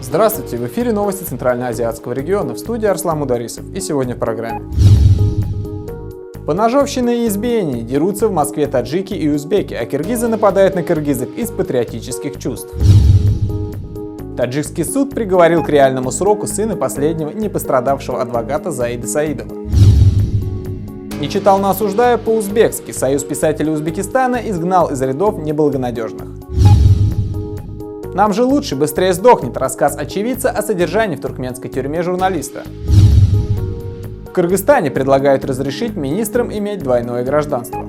Здравствуйте, в эфире новости Центральноазиатского региона, в студии Арслан Мударисов, и сегодня в программе. Поножовщина и избиения, дерутся в Москве таджики и узбеки, а киргизы нападают на киргизок из патриотических чувств. Таджикский суд приговорил к реальному сроку сына последнего не пострадавшего адвоката Заида Саидова. Не читал, но осуждаю по-узбекски. Союз писателей Узбекистана изгнал из рядов неблагонадежных. Нам же лучше, быстрее сдохнет рассказ очевидца о содержании в туркменской тюрьме журналиста. В Кыргызстане предлагают разрешить министрам иметь двойное гражданство.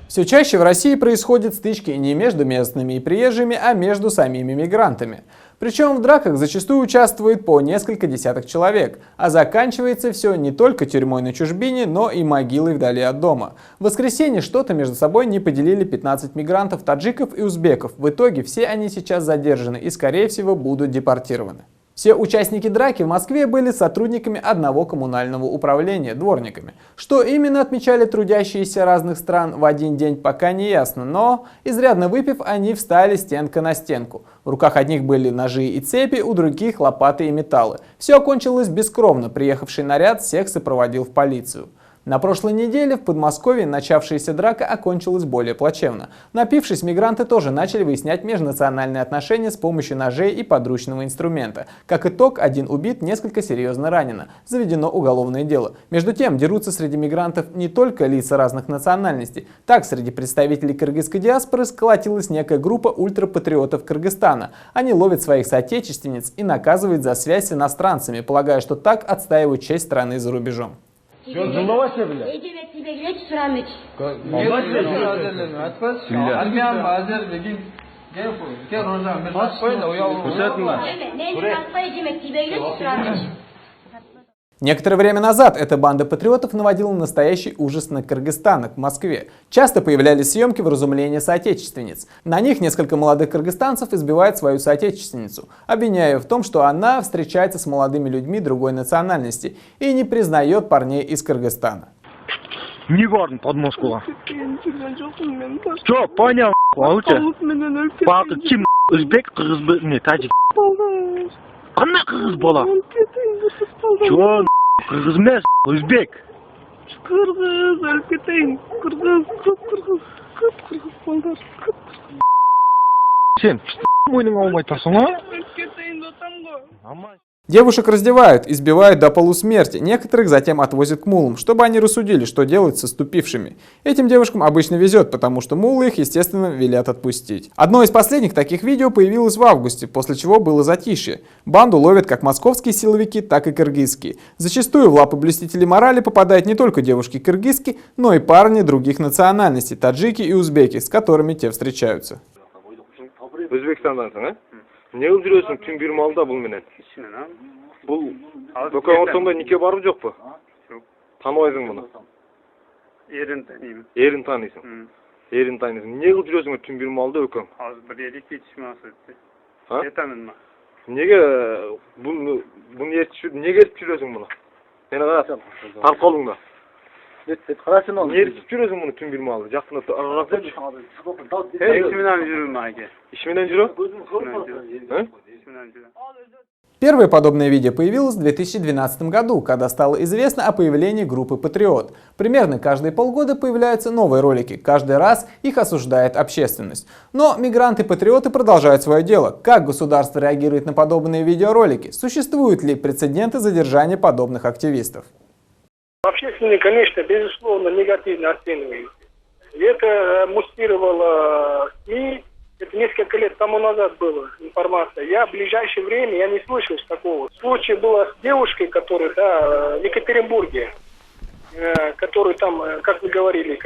Все чаще в России происходят стычки не между местными и приезжими, а между самими мигрантами. Причем в драках зачастую участвует по несколько десяток человек, а заканчивается все не только тюрьмой на чужбине, но и могилой вдали от дома. В воскресенье что-то между собой не поделили 15 мигрантов, таджиков и узбеков. В итоге все они сейчас задержаны и, скорее всего, будут депортированы. Все участники драки в Москве были сотрудниками одного коммунального управления, дворниками. Что именно отмечали трудящиеся разных стран в один день, пока не ясно, но, изрядно выпив, они встали стенка на стенку. В руках одних были ножи и цепи, у других лопаты и металлы. Все окончилось бескровно, приехавший наряд всех сопроводил в полицию. На прошлой неделе в Подмосковье начавшаяся драка окончилась более плачевно. Напившись, мигранты тоже начали выяснять межнациональные отношения с помощью ножей и подручного инструмента. Как итог, один убит, несколько серьезно ранено. Заведено уголовное дело. Между тем, дерутся среди мигрантов не только лица разных национальностей. Так, среди представителей кыргызской диаспоры сколотилась некая группа ультрапатриотов Кыргызстана. Они ловят своих соотечественниц и наказывают за связь с иностранцами, полагая, что так отстаивают честь страны за рубежом. Некоторое время назад эта банда патриотов наводила настоящий ужас на Кыргызстан, к Москве. Часто появлялись съемки вразумления соотечественниц. На них несколько молодых кыргызстанцев избивают свою соотечественницу, обвиняя ее в том, что она встречается с молодыми людьми другой национальности и не признает парней из Кыргызстана. Не важно, подмосковье. Что, понял, лучше? Папа, Ким, узбек, кыргыз, не, таджик. Она кыргыз была. Чё, кыргыз емес, узбек. Кыргыз, алкетейн, кыргыз, кыргыз. Сен, мойның алмай тұрсың, а? Девушек раздевают, избивают до полусмерти, некоторых затем отвозят к мулам, чтобы они рассудили, что делать со ступившими. Этим девушкам обычно везет, потому что мулы их, естественно, велят отпустить. Одно из последних таких видео появилось в августе, после чего было затишье. Банду ловят как московские силовики, так и кыргызские. Зачастую в лапы блюстителей морали попадают не только девушки кыргызские, но и парни других национальностей, таджики и узбеки, с которыми те встречаются. Не жүресің түн бір малда бұл менен? Бұл бөкен ортаңда неке барып жоқ па? Танымайсың мұны? Ерін танимын. Ерін танисың? Ерін танисың. Не жүресің түн бір малда өкен? Азыр бір елік кетішім асырды. Ha? Етамын ма? Неге бұны ертіп жүресің мұны? Мені қарасам, тар қолыңда. Не ертіп жүресің мұны түн бір малда? Жақсына арасып жүр. İşimden жүрüm әке. İşimden жүрі? İşimden жүрüm. Первое подобное видео появилось в 2012 году, когда стало известно о появлении группы «Патриот». Примерно каждые полгода появляются новые ролики, каждый раз их осуждает общественность. Но мигранты-патриоты продолжают свое дело. Как государство реагирует на подобные видеоролики? Существуют ли прецеденты задержания подобных активистов? Общественные, конечно, безусловно, негативно оценивают. Это муссировало СМИ. Это несколько лет тому назад была информация. В ближайшее время я не слышал такого. Случай было с девушкой, которая, в Екатеринбурге, которую там, как вы говорили,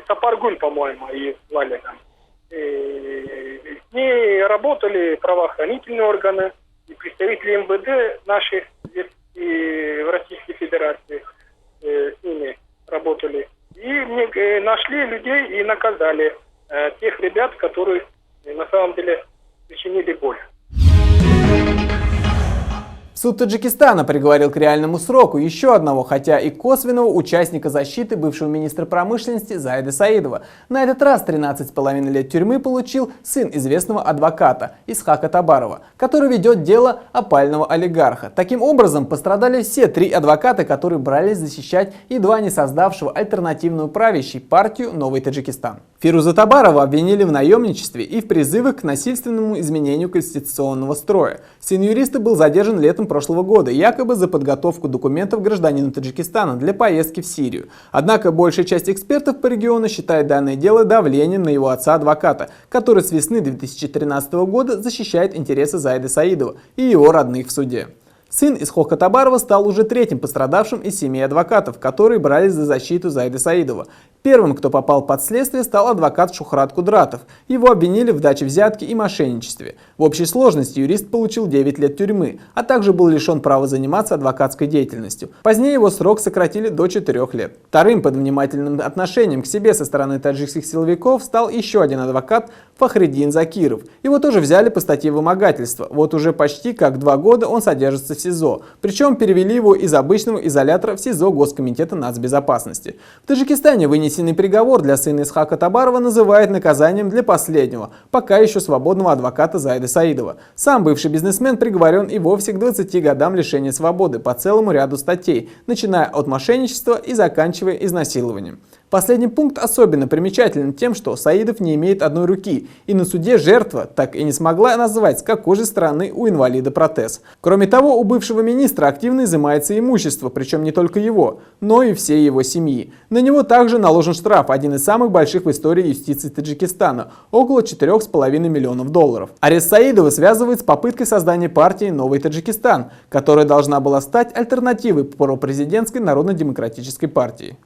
Сапаргуль, по-моему, ее звали там. С ней работали правоохранительные органы и представители МВД наших и в Российской Федерации с ними работали. И нашли людей и наказали тех ребят, которые на самом деле причинили боль. Суд Таджикистана приговорил к реальному сроку еще одного, хотя и косвенного, участника защиты бывшего министра промышленности Заида Саидова. На этот раз 13,5 лет тюрьмы получил сын известного адвоката Исхака Табарова, который ведет дело опального олигарха. Таким образом, пострадали все три адвоката, которые брались защищать едва не создавшего альтернативную правящей партию «Новый Таджикистан». Фируза Табарова обвинили в наемничестве и в призывах к насильственному изменению конституционного строя. Сын юриста был задержан летом прошлого года, якобы за подготовку документов гражданина Таджикистана для поездки в Сирию. Однако большая часть экспертов по региону считает данное дело давлением на его отца-адвоката, который с весны 2013 года защищает интересы Заида Саидова и его родных в суде. Сын Исхака Табарова стал уже третьим пострадавшим из 7 адвокатов, которые брались за защиту Заида Саидова. Первым, кто попал под следствие, стал адвокат Шухрат Кудратов. Его обвинили в даче взятки и мошенничестве. В общей сложности юрист получил 9 лет тюрьмы, а также был лишен права заниматься адвокатской деятельностью. Позднее его срок сократили до 4 лет. Вторым под внимательным отношением к себе со стороны таджикских силовиков стал еще один адвокат Фахриддин Закиров. Его тоже взяли по статье вымогательства. Вот уже почти как 2 года он содержится в СИЗО. Причем перевели его из обычного изолятора в СИЗО Госкомитета нацбезопасности. В Таджикистане вынесенный приговор для сына Исхака Табарова называют наказанием для последнего, пока еще свободного адвоката Заида Саидова. Сам бывший бизнесмен приговорен и вовсе к 20 годам лишения свободы по целому ряду статей, начиная от мошенничества и заканчивая изнасилованием. Последний пункт особенно примечателен тем, что Саидов не имеет одной руки, и на суде жертва так и не смогла назвать, с какой же стороны у инвалида протез. Кроме того, у бывшего министра активно изымается имущество, причем не только его, но и всей его семьи. На него также наложен штраф, один из самых больших в истории юстиции Таджикистана, около 4,5 миллионов долларов. Арест Саидова связывает с попыткой создания партии «Новый Таджикистан», которая должна была стать альтернативой пропрезидентской народно-демократической партии.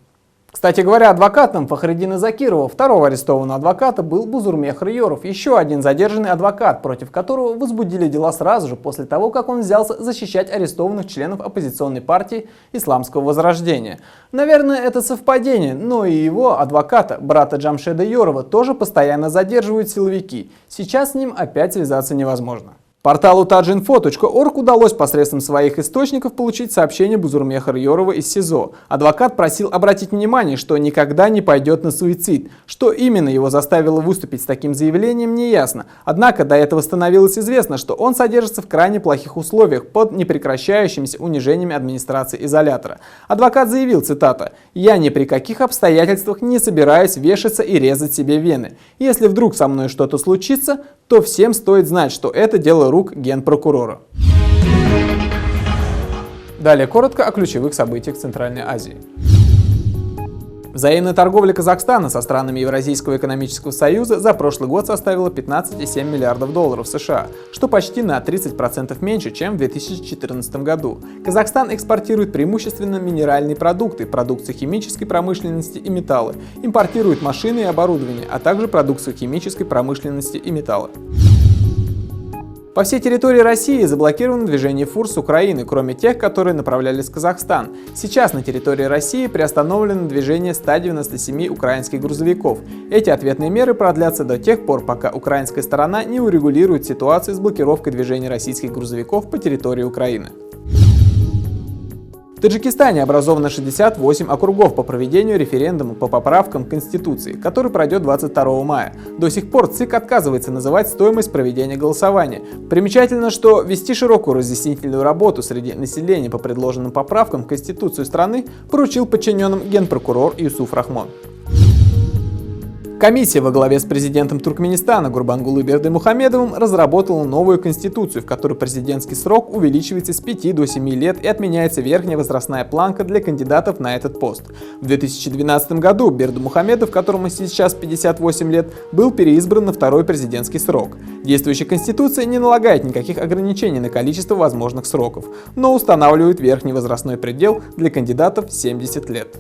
Кстати говоря, адвокатом Фахриддина Закирова, второго арестованного адвоката, был Бузурмех Рыёров, еще один задержанный адвокат, против которого возбудили дела сразу же после того, как он взялся защищать арестованных членов оппозиционной партии Исламского Возрождения. Наверное, это совпадение, но и его, адвоката, брата Джамшеда Йорова, тоже постоянно задерживают силовики. Сейчас с ним опять связаться невозможно. Порталу tajinfo.org удалось посредством своих источников получить сообщение Бузурмеха Рыёрова из СИЗО. Адвокат просил обратить внимание, что никогда не пойдет на суицид. Что именно его заставило выступить с таким заявлением, не ясно. Однако до этого становилось известно, что он содержится в крайне плохих условиях под непрекращающимися унижениями администрации изолятора. Адвокат заявил, цитата: «Я ни при каких обстоятельствах не собираюсь вешаться и резать себе вены. Если вдруг со мной что-то случится, то всем стоит знать, что это дело рук генпрокурора». Далее коротко о ключевых событиях в Центральной Азии. Взаимная торговля Казахстана со странами Евразийского экономического союза за прошлый год составила 15,7 миллиардов долларов США, что почти на 30% меньше, чем в 2014 году. Казахстан экспортирует преимущественно минеральные продукты, продукцию химической промышленности и металлы, импортирует машины и оборудование, а также продукцию химической промышленности и металла. По всей территории России заблокировано движение фур с Украины, кроме тех, которые направлялись в Казахстан. Сейчас на территории России приостановлено движение 197 украинских грузовиков. Эти ответные меры продлятся до тех пор, пока украинская сторона не урегулирует ситуацию с блокировкой движения российских грузовиков по территории Украины. В Таджикистане образовано 68 округов по проведению референдума по поправкам к Конституции, который пройдет 22 мая. До сих пор ЦИК отказывается называть стоимость проведения голосования. Примечательно, что вести широкую разъяснительную работу среди населения по предложенным поправкам в Конституцию страны поручил подчиненным генпрокурор Юсуф Рахмон. Комиссия во главе с президентом Туркменистана Гурбангулы Бердымухамедовым разработала новую конституцию, в которой президентский срок увеличивается с 5 до 7 лет и отменяется верхняя возрастная планка для кандидатов на этот пост. В 2012 году Бердымухамедов, которому сейчас 58 лет, был переизбран на второй президентский срок. Действующая конституция не налагает никаких ограничений на количество возможных сроков, но устанавливает верхний возрастной предел для кандидатов 70 лет.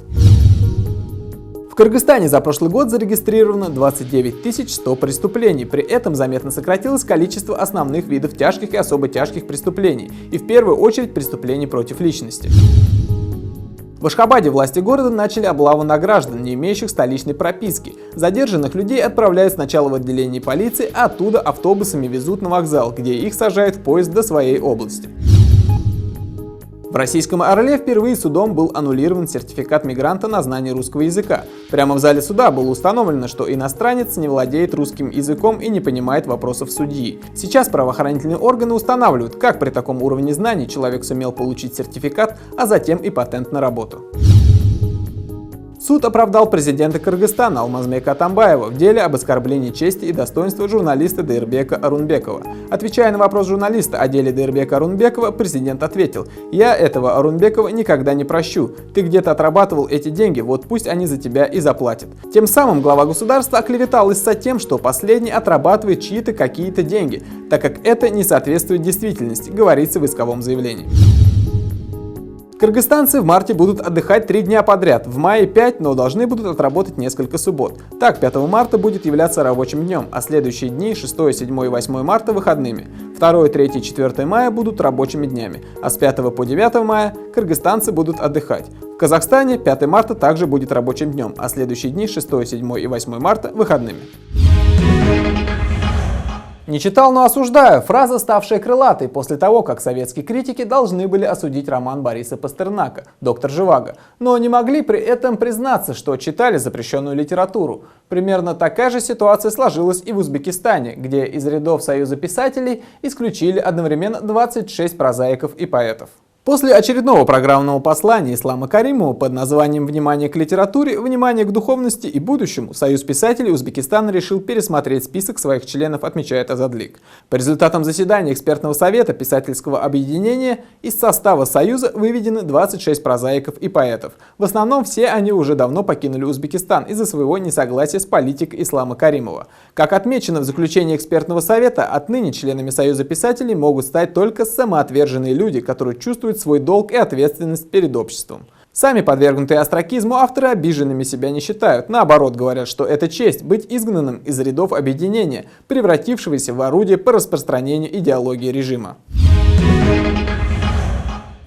В Кыргызстане за прошлый год зарегистрировано 29 100 преступлений, при этом заметно сократилось количество основных видов тяжких и особо тяжких преступлений, и в первую очередь преступлений против личности. В Ашхабаде власти города начали облаву на граждан, не имеющих столичной прописки. Задержанных людей отправляют сначала в отделение полиции, а оттуда автобусами везут на вокзал, где их сажают в поезд до своей области. В российском Орле впервые судом был аннулирован сертификат мигранта на знание русского языка. Прямо в зале суда было установлено, что иностранец не владеет русским языком и не понимает вопросов судьи. Сейчас правоохранительные органы устанавливают, как при таком уровне знаний человек сумел получить сертификат, а затем и патент на работу. Суд оправдал президента Кыргызстана Алмазбека Атамбаева в деле об оскорблении чести и достоинства журналиста Дайырбека Арунбекова. Отвечая на вопрос журналиста о деле Дайырбека Арунбекова, президент ответил: «Я этого Арунбекова никогда не прощу. Ты где-то отрабатывал эти деньги, вот пусть они за тебя и заплатят». Тем самым глава государства оклеветал Исса тем, что последний отрабатывает чьи-то какие-то деньги, так как это не соответствует действительности, говорится в исковом заявлении. Кыргызстанцы в марте будут отдыхать 3 дня подряд, в мае 5, но должны будут отработать несколько суббот. Так, 5 марта будет являться рабочим днем, а следующие дни 6, 7 и 8 марта выходными. 2, 3 и 4 мая будут рабочими днями, а с 5 по 9 мая кыргызстанцы будут отдыхать. В Казахстане 5 марта также будет рабочим днем, а следующие дни 6, 7 и 8 марта выходными. Не читал, но осуждаю. Фраза, ставшая крылатой после того, как советские критики должны были осудить роман Бориса Пастернака «Доктор Живаго», но не могли при этом признаться, что читали запрещенную литературу. Примерно такая же ситуация сложилась и в Узбекистане, где из рядов Союза писателей исключили одновременно 26 прозаиков и поэтов. После очередного программного послания Ислама Каримова под названием «Внимание к литературе, внимание к духовности и будущему» Союз писателей Узбекистана решил пересмотреть список своих членов, отмечает Азадлик. По результатам заседания экспертного совета писательского объединения из состава Союза выведены 26 прозаиков и поэтов. В основном все они уже давно покинули Узбекистан из-за своего несогласия с политикой Ислама Каримова. Как отмечено в заключении экспертного совета, отныне членами Союза писателей могут стать только самоотверженные люди, которые чувствуют свой долг и ответственность перед обществом. Сами подвергнутые остракизму авторы обиженными себя не считают. Наоборот, говорят, что это честь быть изгнанным из рядов объединения, превратившегося в орудие по распространению идеологии режима.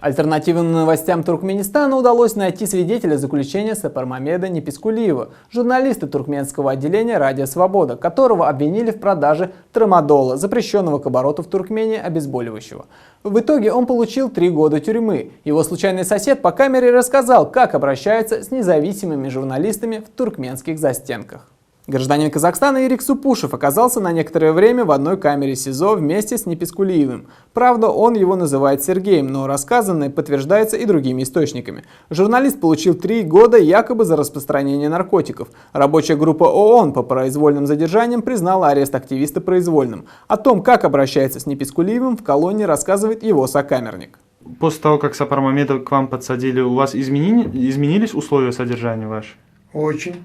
Альтернативным новостям Туркменистана удалось найти свидетеля заключения Сапармамеда Непискулиева, журналиста туркменского отделения «Радио Свобода», которого обвинили в продаже трамадола, запрещенного к обороту в Туркмении обезболивающего. В итоге он получил 3 года тюрьмы. Его случайный сосед по камере рассказал, как обращаются с независимыми журналистами в туркменских застенках. Гражданин Казахстана Ирик Супушев оказался на некоторое время в одной камере СИЗО вместе с Непискулиевым. Правда, он его называет Сергеем, но рассказанное подтверждается и другими источниками. Журналист получил 3 года якобы за распространение наркотиков. Рабочая группа ООН по произвольным задержаниям признала арест активиста произвольным. О том, как обращается с Непискулиевым, в колонии рассказывает его сокамерник. После того, как Сапармамеда к вам подсадили, у вас изменились условия содержания ваши? Очень.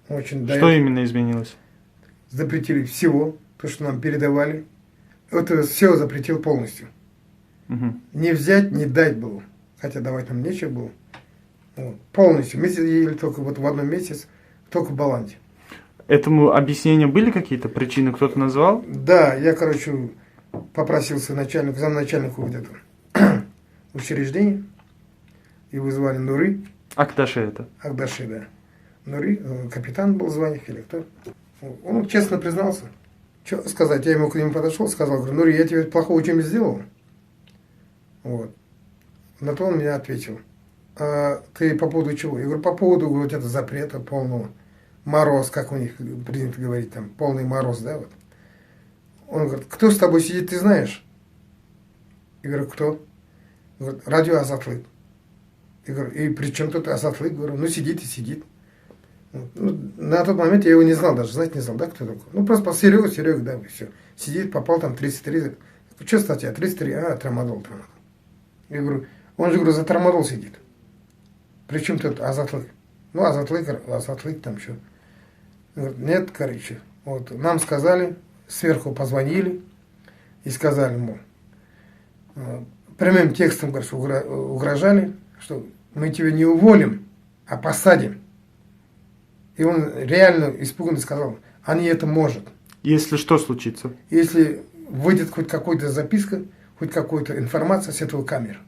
Что именно изменилось? Запретили всего, то, что нам передавали. Это все запретил полностью. Угу. Не взять, не дать было. Хотя давать нам нечего было. Вот. Полностью. Мы сидели только вот в одном месяце, только в Баланде. Этому объяснения были какие-то причины, кто-то назвал? Да, я, попросился замначальнику вот этого учреждения. Его звали Нуры. Агдаши это? Агдаши, да. Нури, капитан был званиях или кто. Он честно признался. Что сказать, я ему к нему подошел, сказал, говорю, Нури, я тебе плохого чем-нибудь сделал? Вот. На то он мне ответил. А ты по поводу чего? Я говорю, по поводу вот этого запрета полного. Мороз, как у них принято говорить, там, полный мороз, да, вот. Он говорит, кто с тобой сидит, ты знаешь? Я говорю, кто? Он говорит, радио Азатлык. Я говорю, и при чем тут Азатлык? Говорю, ну сидит и сидит. Ну, на тот момент я его не знал, даже знать не знал, да, кто такой. Ну, просто Серега, да, все. Сидит, попал там 33. Что статья? 33, трамадол. Я говорю, он же, говорю, за трамадол сидит. Причем тут Азатлык? Ну, Азатлык там что. Говорит, нет, короче. Вот, нам сказали, сверху позвонили и сказали, мол, прямым текстом, короче, угрожали, что мы тебя не уволим, а посадим. И он реально испуганно сказал, они это может. Если что случится? Если выйдет хоть какая-то записка, хоть какая-то информация с этого камеры.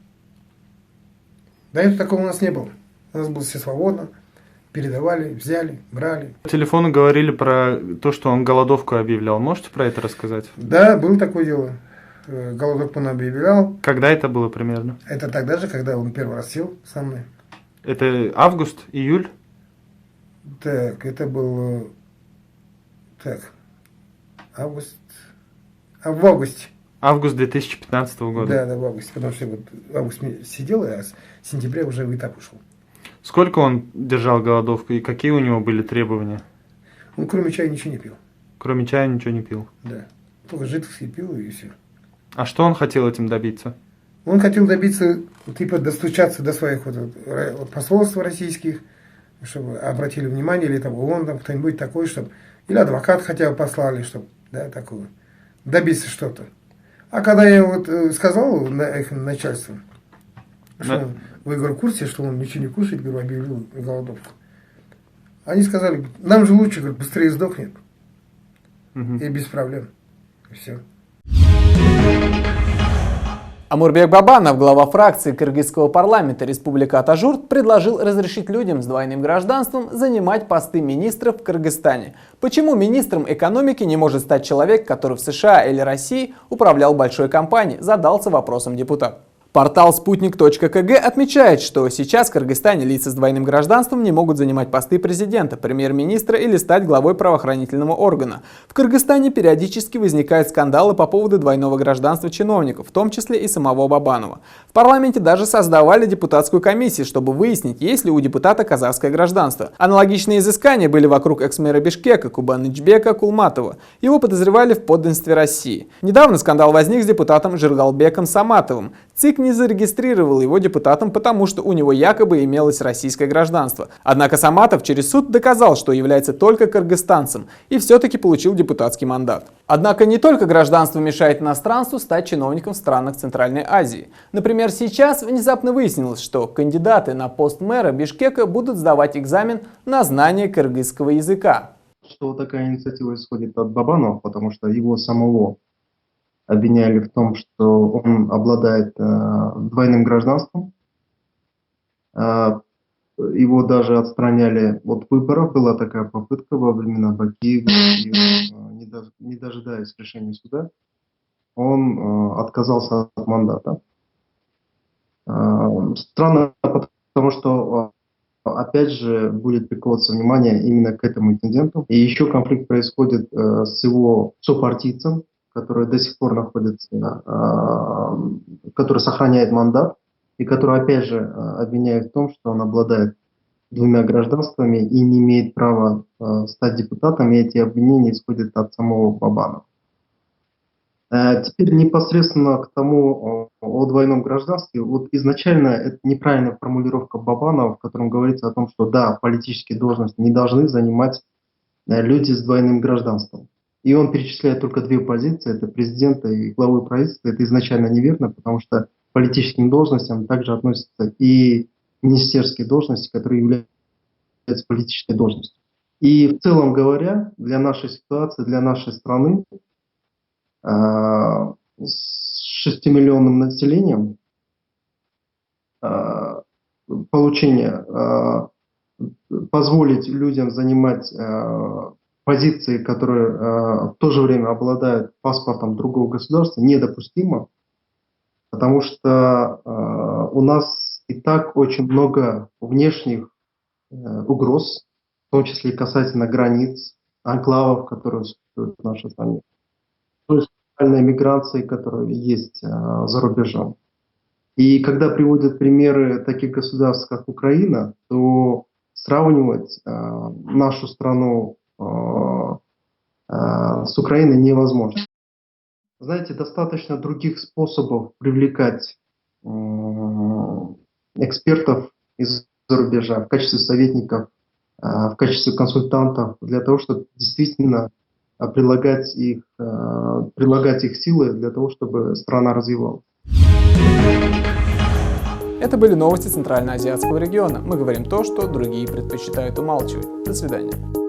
До этого такого у нас не было. У нас было все свободно. Передавали, взяли, брали. По телефону говорили про то, что он голодовку объявлял. Можете про это рассказать? Да, было такое дело. голодовку он объявлял. Когда это было примерно? Это тогда же, когда он первый раз сел со мной. Это август, июль? Так, это был... Так, август... в августе. Август 2015 года. Да, в августе, потому что вот в августе сидел, а с сентября уже в этап ушел. Сколько он держал голодовку и какие у него были требования? Он кроме чая ничего не пил. Кроме чая ничего не пил. Да. Только жидкость пил и все. А что он хотел этим добиться? Он хотел добиться, типа, достучаться до своих вот посольств российских, чтобы обратили внимание, или там ООН, там кто-нибудь такой, чтобы, или адвокат хотя бы послали, чтобы, да, такое, добиться что-то. А когда я вот сказал на их начальству, что вы, говорю, в курсе, что он ничего не кушает, говорю, объявил голодовку. Они сказали, нам же лучше, говорю, быстрее сдохнет. И без проблем. И все. Амурбек Бабанов, глава фракции кыргызского парламента Республика Атажурт, предложил разрешить людям с двойным гражданством занимать посты министров в Кыргызстане. Почему министром экономики не может стать человек, который в США или России управлял большой компанией, задался вопросом депутат. Портал спутник.кг отмечает, что сейчас в Кыргызстане лица с двойным гражданством не могут занимать посты президента, премьер-министра или стать главой правоохранительного органа. В Кыргызстане периодически возникают скандалы по поводу двойного гражданства чиновников, в том числе и самого Бабанова. В парламенте даже создавали депутатскую комиссию, чтобы выяснить, есть ли у депутата казахское гражданство. Аналогичные изыскания были вокруг экс-мэра Бишкека Кубанычбека Кулматова. Его подозревали в подданстве России. Недавно скандал возник с депутатом Жиргалбеком Саматовым. ЦИК не зарегистрировал его депутатом, потому что у него якобы имелось российское гражданство. Однако Саматов через суд доказал, что является только кыргызстанцем и все-таки получил депутатский мандат. Однако не только гражданство мешает иностранцу стать чиновником в странах Центральной Азии. Например, сейчас внезапно выяснилось, что кандидаты на пост мэра Бишкека будут сдавать экзамен на знание кыргызского языка. Что такая инициатива исходит от Бабанова, потому что его самого обвиняли в том, что он обладает двойным гражданством. Его даже отстраняли от выборов. Была такая попытка во времена Бакиева. Не дожидаясь решения суда, он отказался от мандата. Странно, потому что опять же будет приковываться внимание именно к этому инциденту. И еще конфликт происходит с его сопартийцем, который до сих пор находится, который сохраняет мандат, и который, опять же, обвиняет в том, что он обладает двумя гражданствами и не имеет права стать депутатом, и эти обвинения исходят от самого Бабанова. Теперь непосредственно к тому о двойном гражданстве. Вот изначально это неправильная формулировка Бабанова, в котором говорится о том, что да, политические должности не должны занимать люди с двойным гражданством. И он перечисляет только две позиции, это президента и главы правительства. Это изначально неверно, потому что к политическим должностям также относятся и министерские должности, которые являются политической должностью. И в целом говоря, для нашей ситуации, для нашей страны, с 6-миллионным населением, позволить людям занимать позиции, которые в то же время обладают паспортом другого государства, недопустимо, потому что у нас и так очень много внешних угроз, в том числе и касательно границ, анклавов, которые существуют в нашей стране, то есть миграции, которые есть за рубежом. И когда приводят примеры таких государств, как Украина, то сравнивать нашу страну с Украиной невозможно. Знаете, достаточно других способов привлекать экспертов из-за рубежа в качестве советников, в качестве консультантов, для того, чтобы действительно прилагать их силы для того, чтобы страна развивалась. Это были новости Центральноазиатского региона. Мы говорим то, что другие предпочитают умалчивать. До свидания.